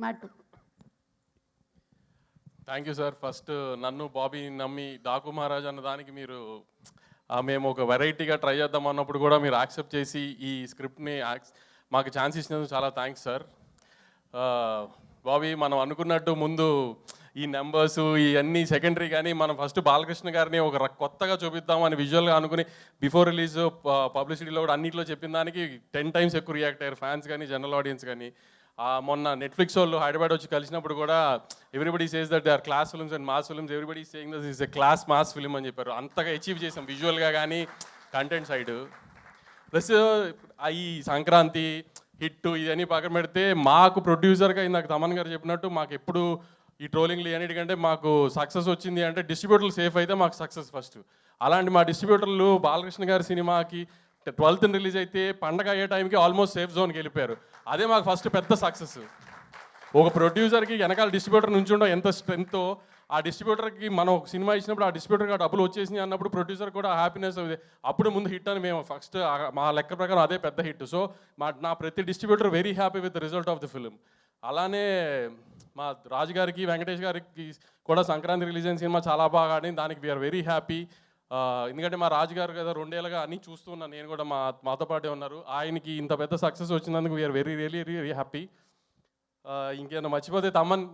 Mat 2. Thank you sir. First నన్ను బాబీ నమ్మి డాకు మహారాజ్ అన్న దానికి మీరు మేము ఒక వెరైటీగా ట్రై చేద్దాం అన్నప్పుడు కూడా మీరు యాక్సెప్ట్ చేసి ఈ స్క్రిప్ట్ని మాకు ఛాన్స్ ఇచ్చినందుకు చాలా థ్యాంక్స్ సార్. బాబీ, మనం అనుకున్నట్టు ముందు ఈ నెంబర్స్ ఇవన్నీ సెకండరీ, కానీ మనం ఫస్ట్ బాలకృష్ణ గారిని ఒక కొత్తగా చూపిద్దామని విజువల్గా అనుకుని బిఫోర్ రిలీజ్ పబ్లిసిటీలో కూడా అన్నింటిలో చెప్పిన దానికి 10 times ఎక్కువ రియాక్ట్ అయ్యారు ఫ్యాన్స్ కానీ జనరల్ ఆడియన్స్ కానీ. మొన్న నెట్ఫ్లిక్స్ వాళ్ళు హైదరాబాద్ వచ్చి కలిసినప్పుడు కూడా everybody says that they are class films and mass films, everybody saying that is a class mass film అని చెప్పారు. అంతగా అచీవ్ చేసాం విజువల్గా కానీ కంటెంట్ సైడ్. ప్లస్ ఈ సంక్రాంతి హిట్ ఇవన్నీ పక్కన పెడితే మాకు ప్రొడ్యూసర్గా ఇందాక తమన్ గారు చెప్పినట్టు మాకు ఎప్పుడు ఈ ట్రోలింగ్లు అన్నిటికంటే మాకు సక్సెస్ వచ్చింది అంటే డిస్ట్రిబ్యూటర్లు సేఫ్ అయితే మాకు సక్సెస్ ఫస్ట్. అలాంటి మా డిస్ట్రిబ్యూటర్లు బాలకృష్ణ గారి సినిమాకి 12th రిలీజ్ అయితే పండగ అయ్యే టైంకి ఆల్మోస్ట్ సేఫ్ జోన్కి వెళ్ళిపోయారు. అదే మాకు ఫస్ట్ పెద్ద సక్సెస్. ఒక ప్రొడ్యూసర్కి వెనకాల డిస్ట్రిబ్యూటర్ నుంచి ఉండడం ఎంత స్ట్రెంగ్తో, ఆ డిస్ట్రిబ్యూటర్కి మనం ఒక సినిమా ఇచ్చినప్పుడు ఆ డిస్ట్రిబ్యూటర్కి డబ్బులు వచ్చేసినాయి అన్నప్పుడు ప్రొడ్యూసర్ కూడా హ్యాపీనెస్ అవుతుంది. అప్పుడు ముందు హిట్ అని మేము ఫస్ట్ మా లెక్క ప్రకారం అదే పెద్ద హిట్. సో నా ప్రతి distributor very happy with the result of the film. అలానే మా రాజు గారికి వెంకటేష్ గారికి కూడా సంక్రాంతి రిలీజ్ అయిన సినిమా చాలా బాగా ఆడింది. దానికి వీఆర్ వెరీ హ్యాపీ. ఎందుకంటే మా రాజుగారు కదా 2 ఏళ్ళుగా అన్నీ చూస్తున్నాను, నేను కూడా మాతో పాటే ఉన్నారు. ఆయనకి ఇంత పెద్ద సక్సెస్ వచ్చినందుకు వీఆర్ వెరీ రియలీ హ్యాపీ. ఇంకేమైనా మర్చిపోతే తమన్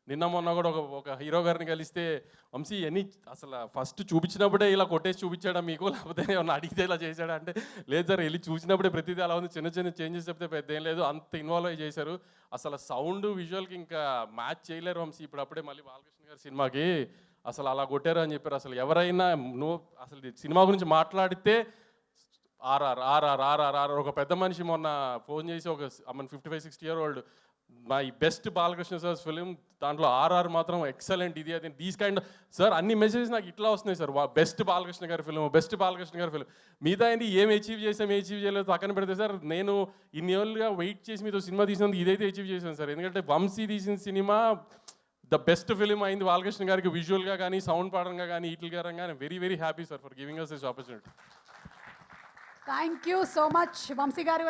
నిన్న మొన్న కూడా ఒక హీరో గారిని కలిస్తే, వంశీ అన్నీ అసలు ఫస్ట్ చూపించినప్పుడే ఇలా కొట్టేసి చూపించాడా మీకు, లేకపోతే ఏమన్నా అడిగితే ఇలా చేశాడా అంటే, లేదు సార్ వెళ్ళి చూసినప్పుడే ప్రతిదీ అలా ఉంది, చిన్న చిన్న చేంజెస్ చెప్తే పెద్ద ఏం లేదు, అంత ఇన్వాల్వ్ అయ్యి చేశారు. అసలు సౌండ్ విజువల్కి ఇంకా మ్యాచ్ చేయలేరు వంశీ. ఇప్పుడు అప్పుడే మళ్ళీ బాలకృష్ణ గారి సినిమాకి అసలు అలా కొట్టారు అని చెప్పారు. అసలు ఎవరైనా అసలు సినిమా గురించి మాట్లాడితే ఆర్ఆర్ ఒక పెద్ద మనిషి మొన్న ఫోన్ చేసి ఒక 55-60 year old my best Balakrishna sir film, దాంట్లో ఆర్ఆర్ మాత్రం ఎక్సలెంట్, ఇది అది దీస్ కైండ్ సార్ అన్ని మెసేజెస్ నాకు ఇట్లా వస్తున్నాయి సార్. బెస్ట్ బాలకృష్ణ గారి ఫిలిం, బెస్ట్ బాలకృష్ణ గారి ఫిలిం. మిగతా ఏంటి ఏం అచీవ్ చేసాం ఏం అచీవ్ చేయలేదు పక్కన పెడితే సార్, నేను ఇన్ని ఏళ్ళుగా వెయిట్ చేసి మీతో సినిమా తీసినందుకు ఇదైతే అచీవ్ చేశాను సార్. ఎందుకంటే వంశీ తీసిన సినిమా ద బెస్ట్ ఫిలిం అయింది బాలకృష్ణ గారికి, విజువల్గా కానీ సౌండ్ పరంగా కానీ వీటిగా కానీ. Very happy sir for giving us this opportunity. Thank you so much Vamsi గారు.